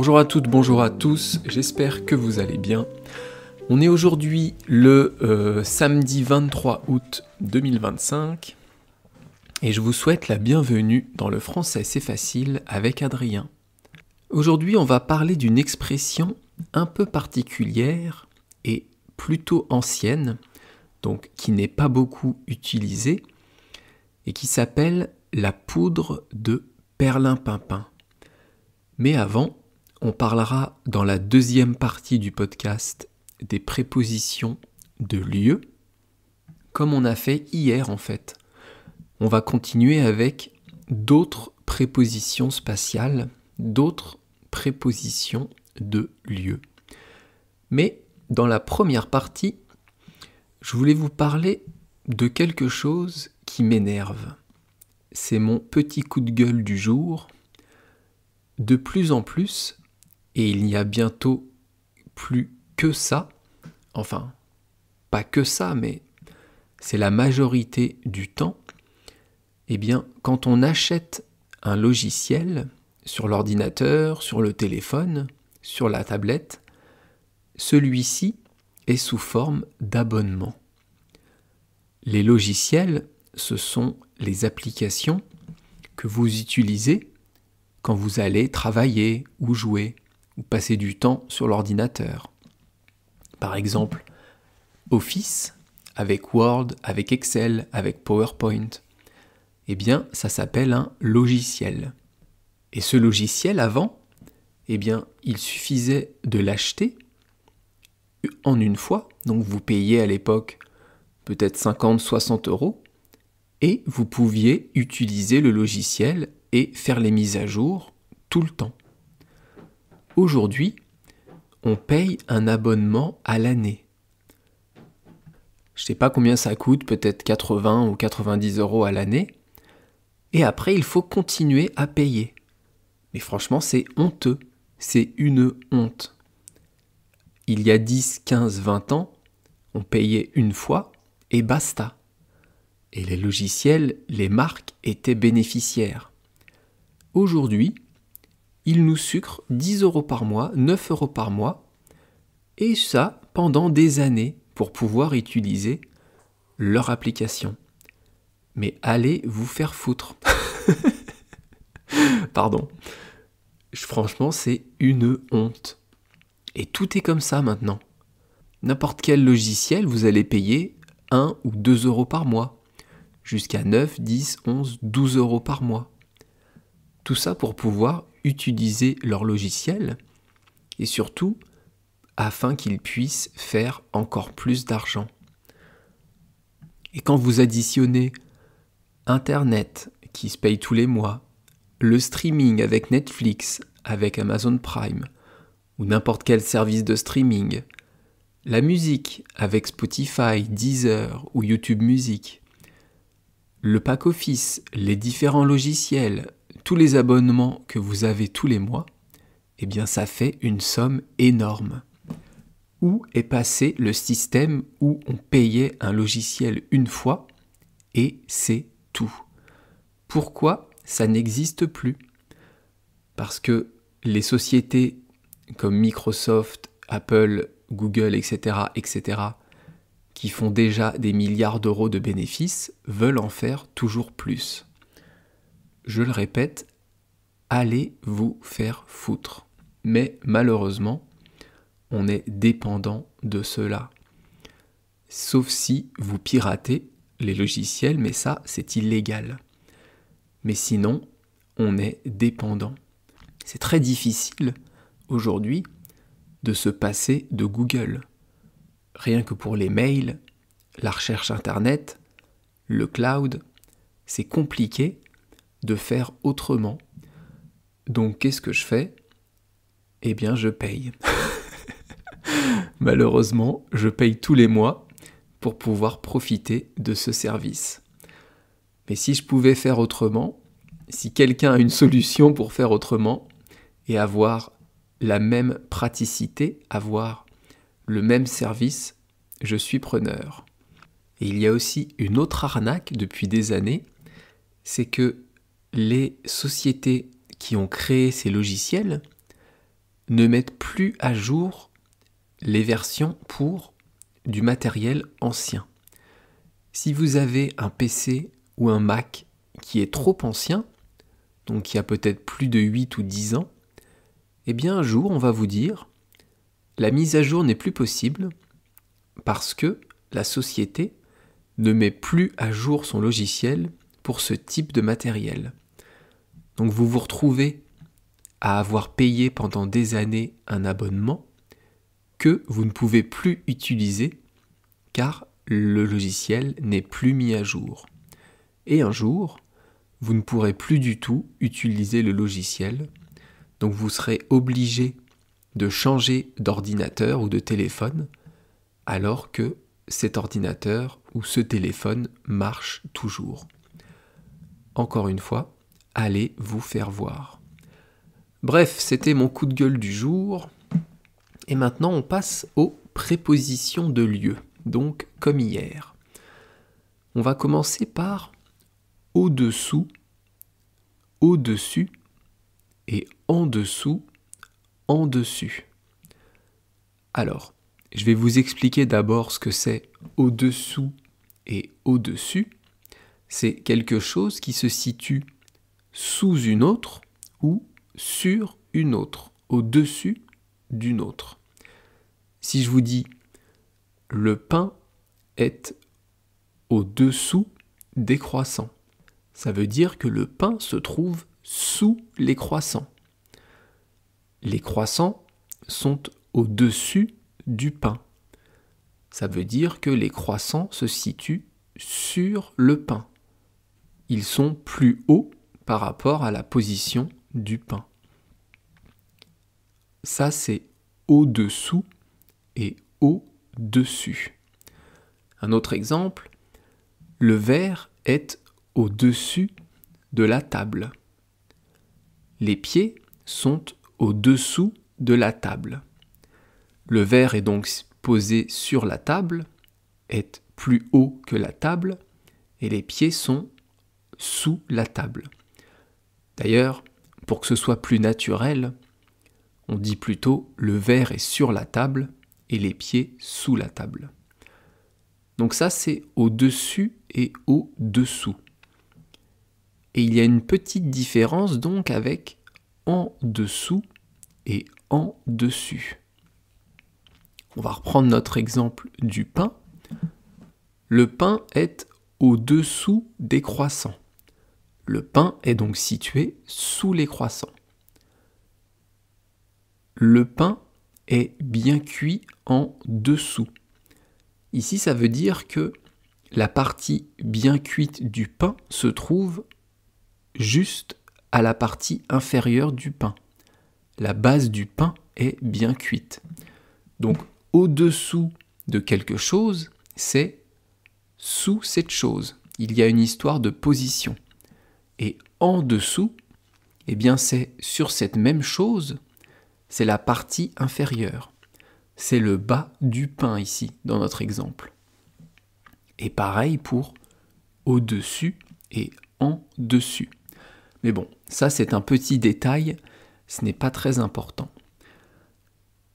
Bonjour à toutes, bonjour à tous, j'espère que vous allez bien. On est aujourd'hui le samedi 23 août 2025 et je vous souhaite la bienvenue dans le français c'est facile avec Adrien. Aujourd'hui on va parler d'une expression un peu particulière et plutôt ancienne, donc qui n'est pas beaucoup utilisée et qui s'appelle la poudre de perlimpinpin. Mais avant, on parlera dans la deuxième partie du podcast des prépositions de lieu, comme on a fait hier en fait. On va continuer avec d'autres prépositions spatiales, d'autres prépositions de lieu. Mais dans la première partie, je voulais vous parler de quelque chose qui m'énerve. C'est mon petit coup de gueule du jour. De plus en plus, et il n'y a bientôt plus que ça, enfin, pas que ça, mais c'est la majorité du temps, eh bien, quand on achète un logiciel sur l'ordinateur, sur le téléphone, sur la tablette, celui-ci est sous forme d'abonnement. Les logiciels, ce sont les applications que vous utilisez quand vous allez travailler ou jouer ou passer du temps sur l'ordinateur. Par exemple, Office, avec Word, avec Excel, avec PowerPoint, eh bien, ça s'appelle un logiciel. Et ce logiciel, avant, eh bien, il suffisait de l'acheter en une fois, donc vous payez à l'époque peut-être 50-60 €, et vous pouviez utiliser le logiciel et faire les mises à jour tout le temps. Aujourd'hui, on paye un abonnement à l'année. Je ne sais pas combien ça coûte, peut-être 80 ou 90 € à l'année. Et après, il faut continuer à payer. Mais franchement, c'est honteux. C'est une honte. Il y a 10, 15, 20 ans, on payait une fois et basta. Et les logiciels, les marques étaient bénéficiaires. Aujourd'hui, ils nous sucrent 10 € par mois, 9 € par mois, et ça pendant des années pour pouvoir utiliser leur application. Mais allez vous faire foutre. Pardon. Franchement, c'est une honte. Et tout est comme ça maintenant. N'importe quel logiciel, vous allez payer 1 ou 2 € par mois, jusqu'à 9, 10, 11, 12 € par mois. Tout ça pour pouvoir utiliser leur logiciel et surtout afin qu'ils puissent faire encore plus d'argent. Et quand vous additionnez Internet qui se paye tous les mois, le streaming avec Netflix, avec Amazon Prime ou n'importe quel service de streaming, la musique avec Spotify, Deezer ou YouTube Music, le pack Office, les différents logiciels, tous les abonnements que vous avez tous les mois, eh bien ça fait une somme énorme. Où est passé le système où on payait un logiciel une fois et c'est tout? Pourquoi ça n'existe plus? Parce que les sociétés comme Microsoft, Apple, Google, etc., qui font déjà des milliards d'euros de bénéfices, veulent en faire toujours plus. Je le répète, allez vous faire foutre. Mais malheureusement, on est dépendant de cela. Sauf si vous piratez les logiciels, mais ça, c'est illégal. Mais sinon, on est dépendant. C'est très difficile aujourd'hui de se passer de Google. Rien que pour les mails, la recherche Internet, le cloud, c'est compliqué de faire autrement. Donc qu'est-ce que je fais? Eh bien je paye. Malheureusement, je paye tous les mois pour pouvoir profiter de ce service. Mais si je pouvais faire autrement, si quelqu'un a une solution pour faire autrement et avoir la même praticité, avoir le même service, je suis preneur. Et il y a aussi une autre arnaque depuis des années, c'est que les sociétés qui ont créé ces logiciels ne mettent plus à jour les versions pour du matériel ancien. Si vous avez un PC ou un Mac qui est trop ancien, donc qui a peut-être plus de 8 ou 10 ans, eh bien un jour on va vous dire la mise à jour n'est plus possible parce que la société ne met plus à jour son logiciel pour ce type de matériel. Donc vous vous retrouvez à avoir payé pendant des années un abonnement que vous ne pouvez plus utiliser car le logiciel n'est plus mis à jour. Et un jour, vous ne pourrez plus du tout utiliser le logiciel, donc vous serez obligé de changer d'ordinateur ou de téléphone alors que cet ordinateur ou ce téléphone marche toujours. Encore une fois, allez vous faire voir. Bref, c'était mon coup de gueule du jour. Et maintenant, on passe aux prépositions de lieu, donc comme hier. On va commencer par au-dessous, au-dessus et en dessous, en dessus. Alors, je vais vous expliquer d'abord ce que c'est au-dessous et au-dessus. C'est quelque chose qui se situe sous une autre ou sur une autre, au-dessus d'une autre. Si je vous dis le pain est au-dessous des croissants, ça veut dire que le pain se trouve sous les croissants. Les croissants sont au-dessus du pain. Ça veut dire que les croissants se situent sur le pain. Ils sont plus hauts par rapport à la position du pain. Ça, c'est au-dessous et au-dessus. Un autre exemple, le verre est au-dessus de la table. Les pieds sont au-dessous de la table. Le verre est donc posé sur la table, est plus haut que la table, et les pieds sont sous la table. D'ailleurs, pour que ce soit plus naturel, on dit plutôt le verre est sur la table et les pieds sous la table. Donc ça, c'est au-dessus et au-dessous. Et il y a une petite différence donc avec en dessous et en dessus. On va reprendre notre exemple du pain. Le pain est au-dessous des croissants. Le pain est donc situé sous les croissants. Le pain est bien cuit en dessous. Ici, ça veut dire que la partie bien cuite du pain se trouve juste à la partie inférieure du pain. La base du pain est bien cuite. Donc, au-dessous de quelque chose, c'est sous cette chose. Il y a une histoire de position. Et en dessous, eh bien, c'est sur cette même chose, c'est la partie inférieure. C'est le bas du pain ici, dans notre exemple. Et pareil pour au-dessus et en dessus. Mais bon, ça c'est un petit détail, ce n'est pas très important.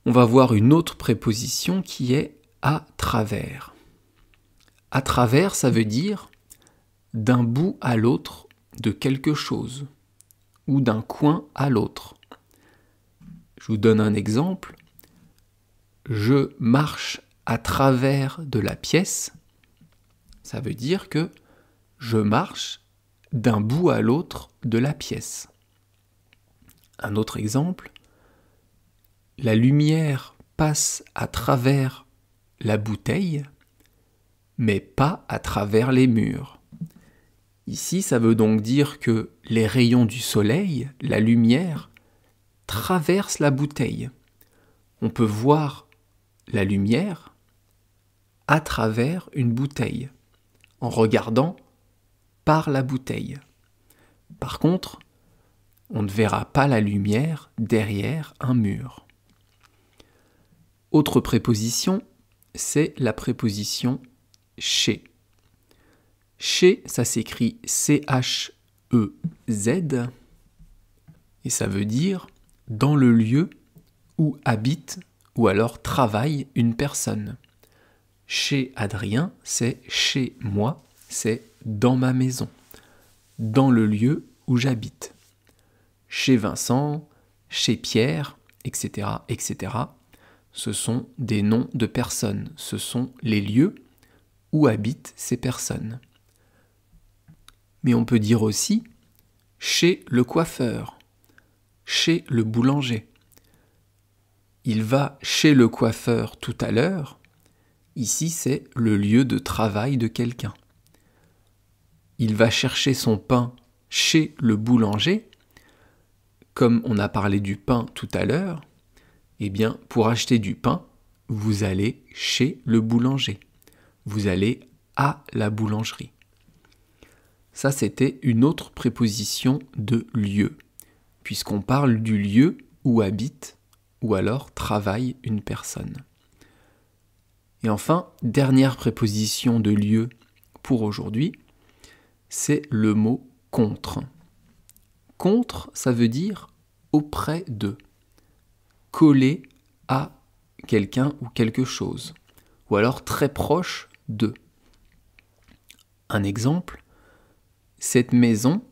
On va voir une autre préposition qui est à travers. À travers, ça veut dire d'un bout à l'autre de quelque chose, ou d'un coin à l'autre. Je vous donne un exemple. Je marche à travers de la pièce. Ça veut dire que je marche d'un bout à l'autre de la pièce. Un autre exemple. La lumière passe à travers la bouteille, mais pas à travers les murs. Ici, ça veut donc dire que les rayons du soleil, la lumière, traversent la bouteille. On peut voir la lumière à travers une bouteille, en regardant par la bouteille. Par contre, on ne verra pas la lumière derrière un mur. Autre préposition, c'est la préposition chez. Chez, ça s'écrit C-H-E-Z, et ça veut dire dans le lieu où habite ou alors travaille une personne. Chez Adrien, c'est chez moi, c'est dans ma maison, dans le lieu où j'habite. Chez Vincent, chez Pierre, etc., etc. Ce sont des noms de personnes, ce sont les lieux où habitent ces personnes. Mais on peut dire aussi chez le coiffeur, chez le boulanger. Il va chez le coiffeur tout à l'heure. Ici, c'est le lieu de travail de quelqu'un. Il va chercher son pain chez le boulanger. Comme on a parlé du pain tout à l'heure, eh bien, pour acheter du pain, vous allez chez le boulanger. Vous allez à la boulangerie. Ça, c'était une autre préposition de lieu, puisqu'on parle du lieu où habite ou alors travaille une personne. Et enfin, dernière préposition de lieu pour aujourd'hui, c'est le mot contre. Contre, ça veut dire auprès de, collé à quelqu'un ou quelque chose, ou alors très proche de. Un exemple, cette maison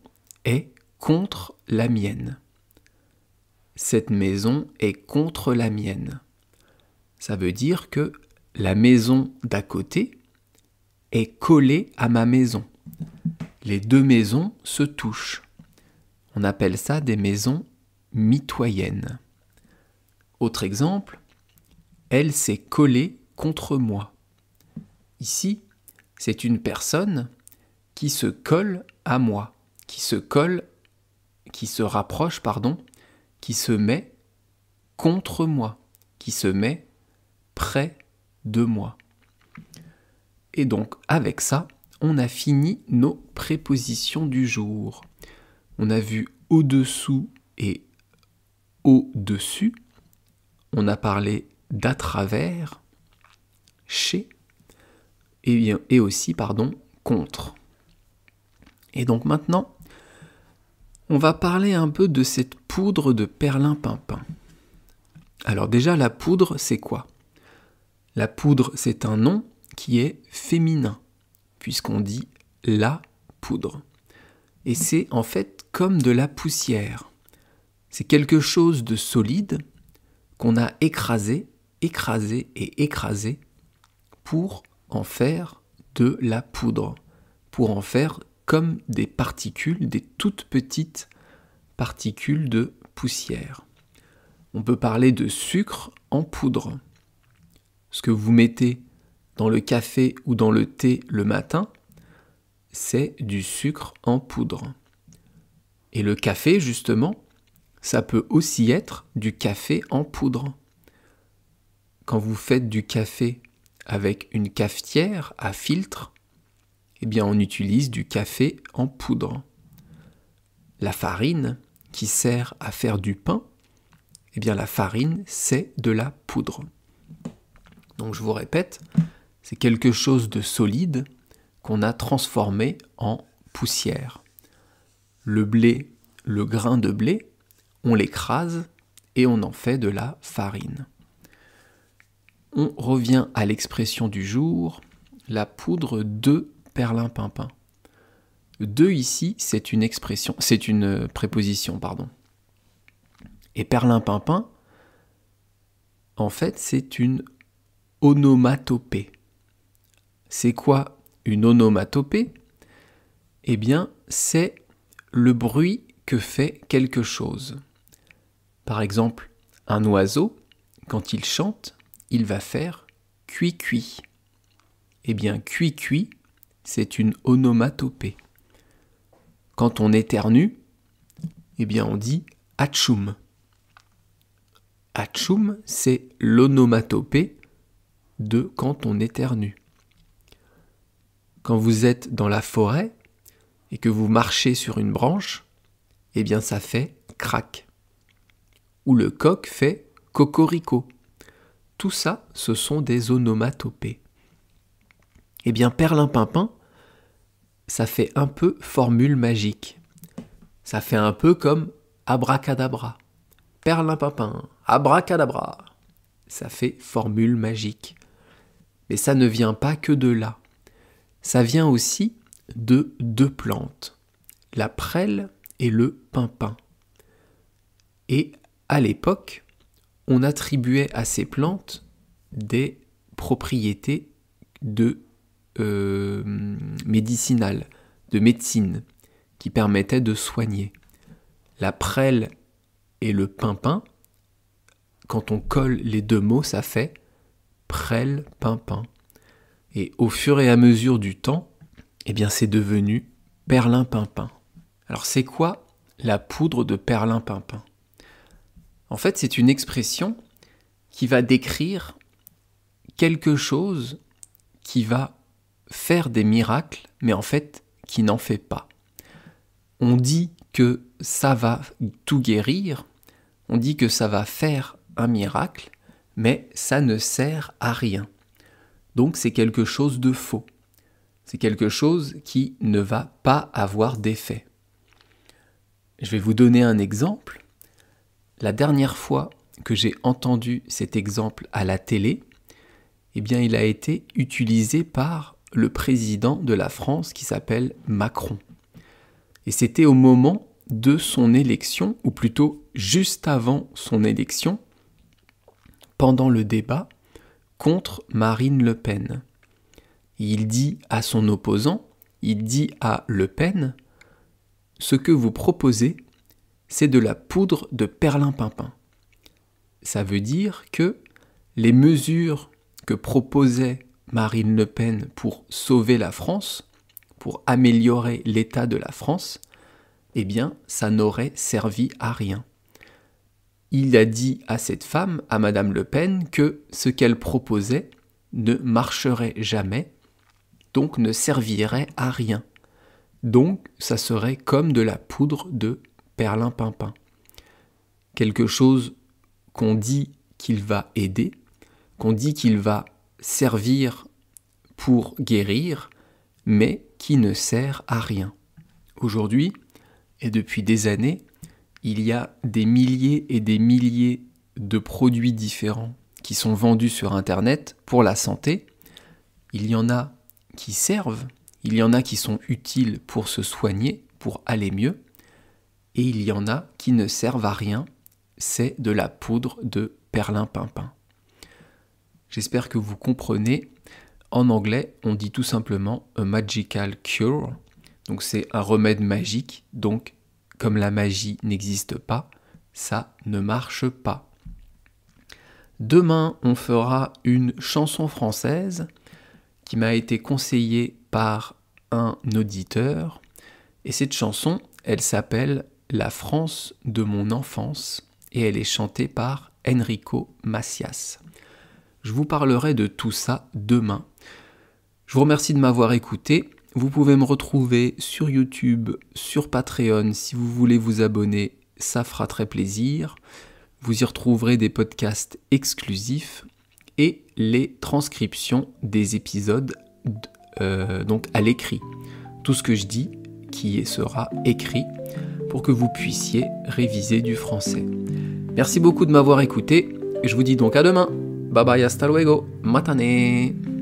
est contre la mienne. Cette maison est contre la mienne. Ça veut dire que la maison d'à côté est collée à ma maison. Les deux maisons se touchent. On appelle ça des maisons mitoyennes. Autre exemple, elle s'est collée contre moi. Ici, c'est une personne qui se colle à moi, qui se rapproche, qui se met contre moi, qui se met près de moi. Et donc, avec ça, on a fini nos prépositions du jour. On a vu au-dessous et au-dessus. On a parlé d'à travers, chez, et aussi, contre. Et donc maintenant, on va parler un peu de cette poudre de perlimpinpin. Alors déjà, la poudre, c'est quoi ? La poudre, c'est un nom qui est féminin, puisqu'on dit la poudre. Et c'est en fait comme de la poussière. C'est quelque chose de solide qu'on a écrasé et écrasé pour en faire de la poudre, pour en faire comme des particules, des toutes petites particules de poussière. On peut parler de sucre en poudre. Ce que vous mettez dans le café ou dans le thé le matin, c'est du sucre en poudre. Et le café, justement, ça peut aussi être du café en poudre. Quand vous faites du café avec une cafetière à filtre, eh bien on utilise du café en poudre. La farine qui sert à faire du pain, eh bien la farine, c'est de la poudre. Donc je vous répète, c'est quelque chose de solide qu'on a transformé en poussière. Le blé, le grain de blé, on l'écrase et on en fait de la farine. On revient à l'expression du jour, la poudre de perlimpinpin. De ici, c'est une préposition. Et perlimpinpin, en fait, c'est une onomatopée. C'est quoi une onomatopée ? Eh bien, c'est le bruit que fait quelque chose. Par exemple, un oiseau, quand il chante, il va faire cui-cui. Eh bien, cui-cui, c'est une onomatopée. Quand on éternue, eh bien, on dit atchoum. Atchoum, c'est l'onomatopée de quand on éternue. Quand vous êtes dans la forêt et que vous marchez sur une branche, eh bien ça fait crac. Ou le coq fait cocorico. Tout ça, ce sont des onomatopées. Eh bien perlimpinpin, ça fait un peu formule magique. Ça fait un peu comme abracadabra. Perlimpinpin, abracadabra. Ça fait formule magique. Mais ça ne vient pas que de là. Ça vient aussi de deux plantes, la prêle et le pimpin. Et à l'époque, on attribuait à ces plantes des propriétés médicinales, de médecine, qui permettaient de soigner. La prêle et le pimpin, quand on colle les deux mots, ça fait prêle-pimpin. Et au fur et à mesure du temps, eh bien c'est devenu perlimpinpin. Alors c'est quoi la poudre de perlimpinpin ? En fait, c'est une expression qui va décrire quelque chose qui va faire des miracles, mais en fait, qui n'en fait pas. On dit que ça va tout guérir, on dit que ça va faire un miracle, mais ça ne sert à rien. Donc c'est quelque chose de faux. C'est quelque chose qui ne va pas avoir d'effet. Je vais vous donner un exemple. La dernière fois que j'ai entendu cet exemple à la télé, eh bien il a été utilisé par le président de la France qui s'appelle Macron. Et c'était au moment de son élection, ou plutôt juste avant son élection, pendant le débat contre Marine Le Pen. Il dit à son opposant, il dit à Le Pen, ce que vous proposez, c'est de la poudre de perlimpinpin. Ça veut dire que les mesures que proposait Marine Le Pen pour sauver la France, pour améliorer l'état de la France, eh bien, ça n'aurait servi à rien. Il a dit à cette femme, à Madame Le Pen, que ce qu'elle proposait ne marcherait jamais, donc ne servirait à rien. Donc, ça serait comme de la poudre de perlimpinpin. Quelque chose qu'on dit qu'il va aider, qu'on dit qu'il va servir pour guérir, mais qui ne sert à rien. Aujourd'hui, et depuis des années, il y a des milliers et des milliers de produits différents qui sont vendus sur Internet pour la santé. Il y en a qui servent, il y en a qui sont utiles pour se soigner, pour aller mieux, et il y en a qui ne servent à rien, c'est de la poudre de perlimpinpin. J'espère que vous comprenez. En anglais, on dit tout simplement a magical cure, donc c'est un remède magique, donc comme la magie n'existe pas, ça ne marche pas. Demain, on fera une chanson française qui m'a été conseillée par un auditeur. Et cette chanson, elle s'appelle « La France de mon enfance » et elle est chantée par Enrico Macias. Je vous parlerai de tout ça demain. Je vous remercie de m'avoir écouté. Vous pouvez me retrouver sur YouTube, sur Patreon, si vous voulez vous abonner, ça fera très plaisir. Vous y retrouverez des podcasts exclusifs et les transcriptions des épisodes donc à l'écrit. Tout ce que je dis qui sera écrit pour que vous puissiez réviser du français. Merci beaucoup de m'avoir écouté et je vous dis donc à demain. Bye bye, hasta luego, matane.